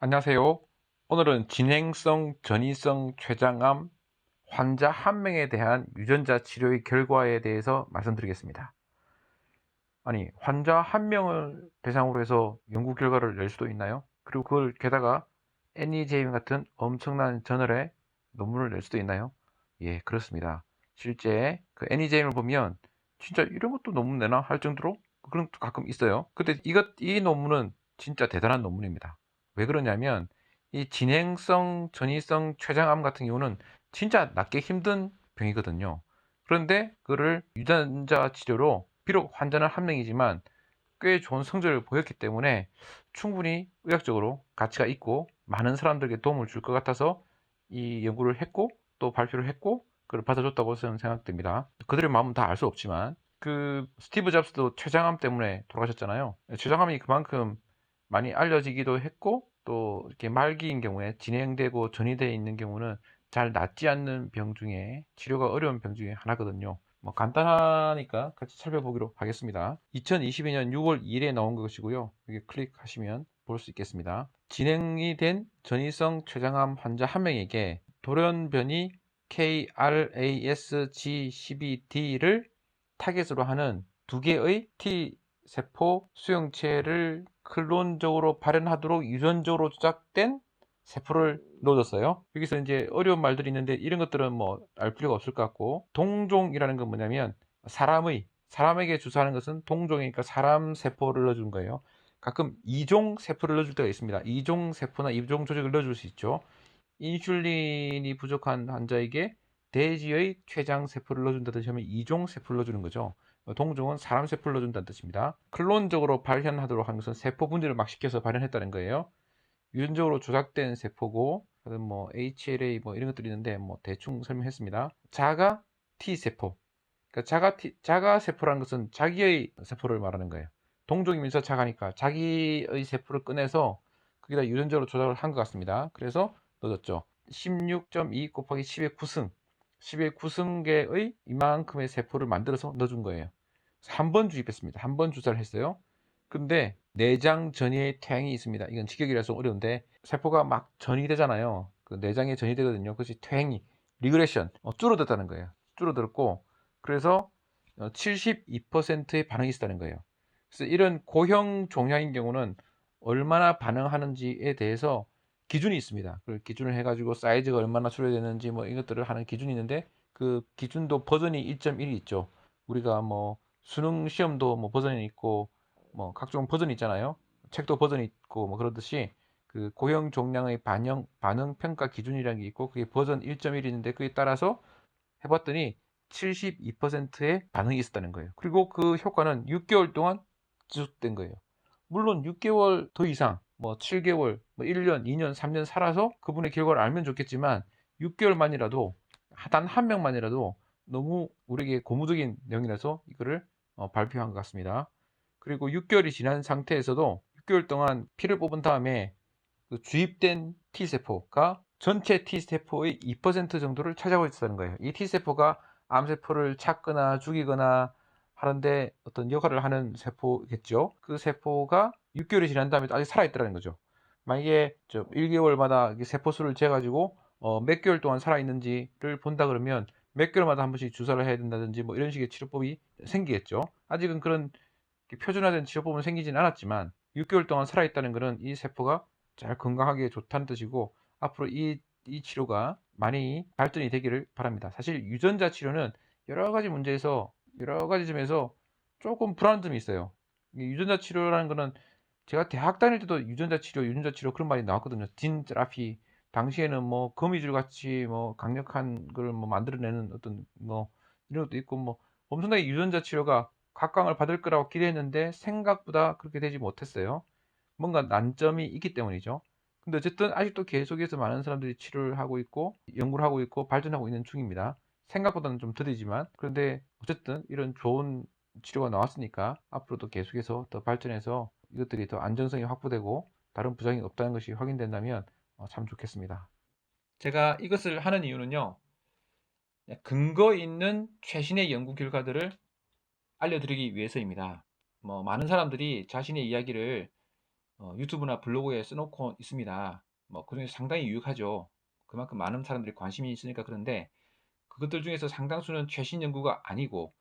안녕하세요. 오늘은 진행성 전이성 췌장암 환자 한 명에 대한 유전자 치료의 결과에 대해서 말씀드리겠습니다. 아니, 환자 한 명을 대상으로 해서 연구 결과를 낼 수도 있나요? 그리고 그걸 게다가 NEJM 같은 엄청난 저널에 논문을 낼 수도 있나요? 예, 그렇습니다. 실제 그 NEJM을 보면 진짜 이런 것도 논문 내나 할 정도로 그런 것도 가끔 있어요. 근데 이 논문은 진짜 대단한 논문입니다. 왜 그러냐면 이 진행성 전이성 췌장암 같은 경우는 진짜 낫기 힘든 병이거든요. 그런데 그를 유전자 치료로 비록 환자는 한 명이지만 꽤 좋은 성적을 보였기 때문에 충분히 의학적으로 가치가 있고 많은 사람들에게 도움을 줄 것 같아서 이 연구를 했고 또 발표를 했고 그걸 받아줬다고 저는 생각됩니다. 그들의 마음은 다 알 수 없지만 그 스티브 잡스도 췌장암 때문에 돌아가셨잖아요. 췌장암이 그만큼 많이 알려지기도 했고 또 이렇게 말기인 경우에 진행되고 전이되어 있는 경우는 잘 낫지 않는 병 중에 치료가 어려운 병 중에 하나거든요. 뭐 간단하니까 같이 살펴보기로 하겠습니다. 2022년 6월 2일에 나온 것이고요. 여기 클릭하시면 볼 수 있겠습니다. 진행이 된 전이성 췌장암 환자 한 명에게 돌연변이 KRASG12D를 타겟으로 하는 두 개의 T세포 수용체를 클론적으로 발현하도록 유전적으로 조작된 세포를 넣어줬어요. 여기서 이제 어려운 말들이 있는데 이런 것들은 뭐 알 필요가 없을 것 같고, 동종이라는 건 뭐냐면 사람에게 주사하는 것은 동종이니까 사람 세포를 넣어주는 거예요. 가끔 이종 세포를 넣어줄 때가 있습니다. 이종 세포나 이종 조직을 넣어줄 수 있죠. 인슐린이 부족한 환자에게 돼지의 췌장 세포를 넣어준다든지 하면 이종 세포를 넣어주는 거죠. 동종은 사람 세포를 넣어준다는 뜻입니다. 클론적으로 발현하도록 하는 것은 세포 분리를 막 시켜서 발현했다는 거예요. 유전적으로 조작된 세포고, 뭐 HLA 뭐 이런 것들이 있는데 뭐 대충 설명했습니다. 자가 T 세포. 그러니까 자가 세포라는 것은 자기의 세포를 말하는 거예요. 동종이면서 자가니까 자기의 세포를 꺼내서 거기다 유전적으로 조작을 한 것 같습니다. 그래서 넣어줬죠. 16.2 곱하기 10의 9승, 10의 9승계의 이만큼의 세포를 만들어서 넣어준 거예요. 한 번 주입했습니다. 한 번 주사를 했어요. 근데 내장 전이의 퇴행이 있습니다. 이건 직격이라서 어려운데 세포가 막 전이 되잖아요. 그 내장에 전이 되거든요. 그것이 퇴행이 리그레션 줄어들었다는 거예요. 줄어들었고 그래서 72%의 반응이 있었다는 거예요. 그래서 이런 고형 종양인 경우는 얼마나 반응하는지에 대해서 기준이 있습니다. 그 기준을 해가지고 사이즈가 얼마나 줄어되는지 뭐 이것들을 하는 기준이 있는데 그 기준도 버전이 1.1이 있죠. 우리가 뭐 수능 시험도 뭐 버전이 있고 뭐 각종 버전이 있잖아요. 책도 버전이 있고 뭐 그러듯이 그 고형 종양의 반응 평가 기준이라는 게 있고 그게 버전 1.1이 있는데 그에 따라서 해봤더니 72%의 반응이 있었다는 거예요. 그리고 그 효과는 6개월 동안 지속된 거예요. 물론 6개월 더 이상, 뭐 7개월, 뭐 1년, 2년, 3년 살아서 그분의 결과를 알면 좋겠지만 6개월만이라도 단 한 명만이라도 너무 우리에게 고무적인 내용이라서 이거를 발표한 것 같습니다. 그리고 6개월이 지난 상태에서도 6개월 동안 피를 뽑은 다음에 그 주입된 T세포가 전체 T세포의 2% 정도를 차지하고 있었다는 거예요. 이 T세포가 암세포를 찾거나 죽이거나 하는데 어떤 역할을 하는 세포겠죠. 그 세포가 6개월이 지난 다음에 아직 살아있다는 거죠. 만약에 1개월마다 세포수를 재가지고 몇 개월 동안 살아있는지를 본다 그러면 몇 개월마다 한 번씩 주사를 해야 된다든지 뭐 이런 식의 치료법이 생기겠죠. 아직은 그런 표준화된 치료법은 생기진 않았지만 6개월 동안 살아있다는 것은 이 세포가 잘 건강하게 좋다는 뜻이고 앞으로 이 치료가 많이 발전이 되기를 바랍니다. 사실 유전자 치료는 여러 가지 문제에서 여러 가지 점에서 조금 불안한 점이 있어요. 유전자 치료라는 거는 제가 대학 다닐 때도 유전자 치료 그런 말이 나왔거든요. 진 테라피. 당시에는 뭐 거미줄 같이 뭐 강력한 걸 뭐 만들어내는 어떤 뭐 이런 것도 있고 뭐 엄청나게 유전자 치료가 각광을 받을 거라고 기대했는데 생각보다 그렇게 되지 못했어요. 뭔가 난점이 있기 때문이죠. 근데 어쨌든 아직도 계속해서 많은 사람들이 치료를 하고 있고 연구를 하고 있고 발전하고 있는 중입니다. 생각보다는 좀 더디지만 그런데 어쨌든 이런 좋은 치료가 나왔으니까 앞으로도 계속해서 더 발전해서 이것들이 더 안정성이 확보되고 다른 부작용이 없다는 것이 확인된다면 참 좋겠습니다. 제가 이것을 하는 이유는요. 근거 있는 최신의 연구 결과들을 알려드리기 위해서입니다. 뭐 많은 사람들이 자신의 이야기를 유튜브나 블로그에 써놓고 있습니다. 뭐 그중에서 상당히 유익하죠. 그만큼 많은 사람들이 관심이 있으니까. 그런데 그것들 중에서 상당수는 최신 연구가 아니고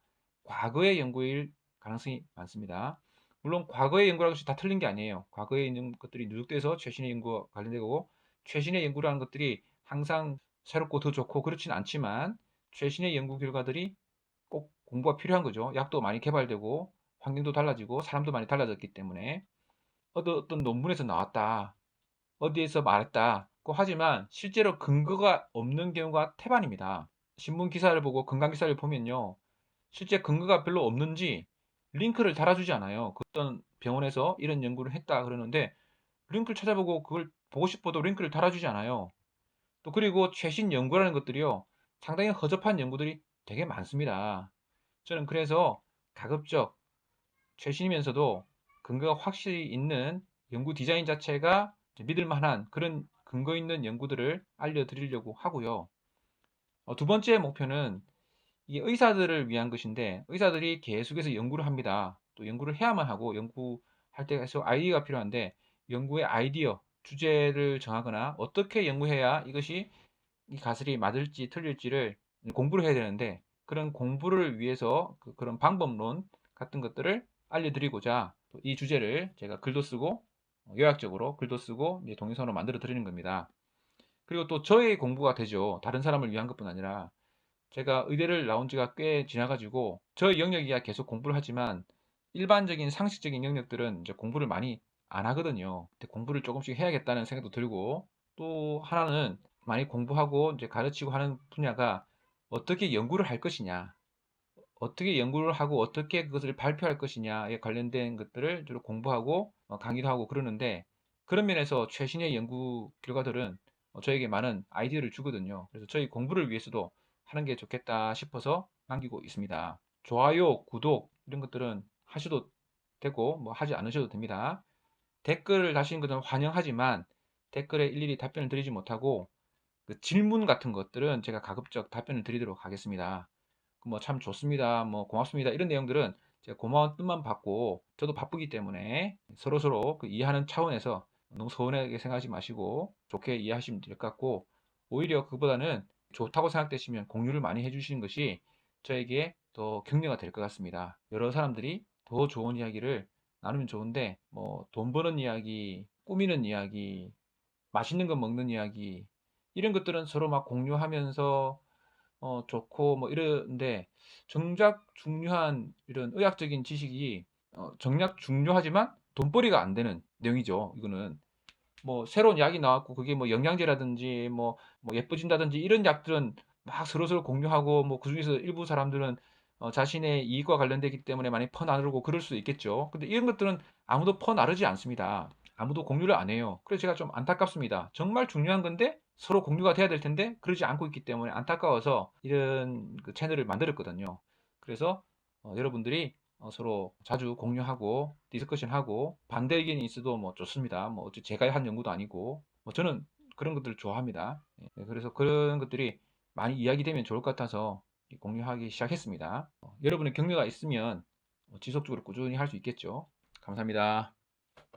과거의 연구일 가능성이 많습니다. 물론 과거의 연구라는 것이 다 틀린 게 아니에요. 과거에 있는 것들이 누적돼서 최신의 연구와 관련되고, 최신의 연구라는 것들이 항상 새롭고 더 좋고 그렇진 않지만, 최신의 연구 결과들이 꼭 공부가 필요한 거죠. 약도 많이 개발되고 환경도 달라지고 사람도 많이 달라졌기 때문에. 어떤 논문에서 나왔다, 어디에서 말했다고 하지만 실제로 근거가 없는 경우가 태반입니다. 신문 기사를 보고 건강 기사를 보면요, 실제 근거가 별로 없는지 링크를 달아주지 않아요. 그 어떤 병원에서 이런 연구를 했다 그러는데 링크를 찾아보고 그걸 보고 싶어도 링크를 달아주지 않아요. 또 그리고 최신 연구라는 것들이요, 상당히 허접한 연구들이 되게 많습니다. 저는 그래서 가급적 최신이면서도 근거가 확실히 있는 연구 디자인 자체가 믿을 만한 그런 근거 있는 연구들을 알려드리려고 하고요. 두 번째 목표는 이 의사들을 위한 것인데, 의사들이 계속해서 연구를 합니다. 또 연구를 해야만 하고, 연구할 때 계속 아이디어가 필요한데, 연구의 아이디어, 주제를 정하거나 어떻게 연구해야 이것이 이 가설이 맞을지 틀릴지를 공부를 해야 되는데, 그런 공부를 위해서 그런 방법론 같은 것들을 알려드리고자 이 주제를 제가 글도 쓰고, 요약적으로 글도 쓰고 동영상으로 만들어 드리는 겁니다. 그리고 또 저의 공부가 되죠. 다른 사람을 위한 것뿐 아니라, 제가 의대를 나온 지가 꽤 지나가지고 저의 영역이야 계속 공부를 하지만, 일반적인 상식적인 영역들은 이제 공부를 많이 안 하거든요. 근데 공부를 조금씩 해야겠다는 생각도 들고, 또 하나는 많이 공부하고 이제 가르치고 하는 분야가 어떻게 연구를 할 것이냐, 어떻게 연구를 하고 어떻게 그것을 발표할 것이냐에 관련된 것들을 주로 공부하고 강의도 하고 그러는데, 그런 면에서 최신의 연구 결과들은 저에게 많은 아이디어를 주거든요. 그래서 저희 공부를 위해서도 하는 게 좋겠다 싶어서 남기고 있습니다. 좋아요, 구독 이런 것들은 하셔도 되고 뭐 하지 않으셔도 됩니다. 댓글을 다시는 것은 환영하지만 댓글에 일일이 답변을 드리지 못하고, 그 질문 같은 것들은 제가 가급적 답변을 드리도록 하겠습니다. 뭐 참 좋습니다, 뭐 고맙습니다 이런 내용들은 제가 고마운 뜻만 받고, 저도 바쁘기 때문에 서로서로 그 이해하는 차원에서 너무 서운하게 생각하지 마시고 좋게 이해하시면 될 것 같고, 오히려 그보다는 좋다고 생각되시면 공유를 많이 해주시는 것이 저에게 더 격려가 될 것 같습니다. 여러 사람들이 더 좋은 이야기를 나누면 좋은데, 뭐 돈 버는 이야기, 꾸미는 이야기, 맛있는 거 먹는 이야기, 이런 것들은 서로 막 공유하면서 좋고 뭐 이런데, 정작 중요한 이런 의학적인 지식이 정작 중요하지만 돈벌이가 안 되는 내용이죠. 이거는 뭐 새로운 약이 나왔고 그게 뭐 영양제라든지 뭐 예뻐진다든지 이런 약들은 막 서로서로 공유하고, 뭐 그중에서 일부 사람들은 자신의 이익과 관련되기 때문에 많이 퍼나르고 그럴 수도 있겠죠. 근데 이런 것들은 아무도 퍼나르지 않습니다. 아무도 공유를 안 해요. 그래서 제가 좀 안타깝습니다. 정말 중요한 건데 서로 공유가 돼야 될 텐데 그러지 않고 있기 때문에 안타까워서 이런 그 채널을 만들었거든요. 그래서 여러분들이 서로 자주 공유하고 디스커션하고, 반대 의견이 있어도 뭐 좋습니다. 뭐 어째 제가 한 연구도 아니고, 뭐 저는 그런 것들을 좋아합니다. 예, 그래서 그런 것들이 많이 이야기되면 좋을 것 같아서 공유하기 시작했습니다. 여러분의 격려가 있으면 지속적으로 꾸준히 할 수 있겠죠. 감사합니다.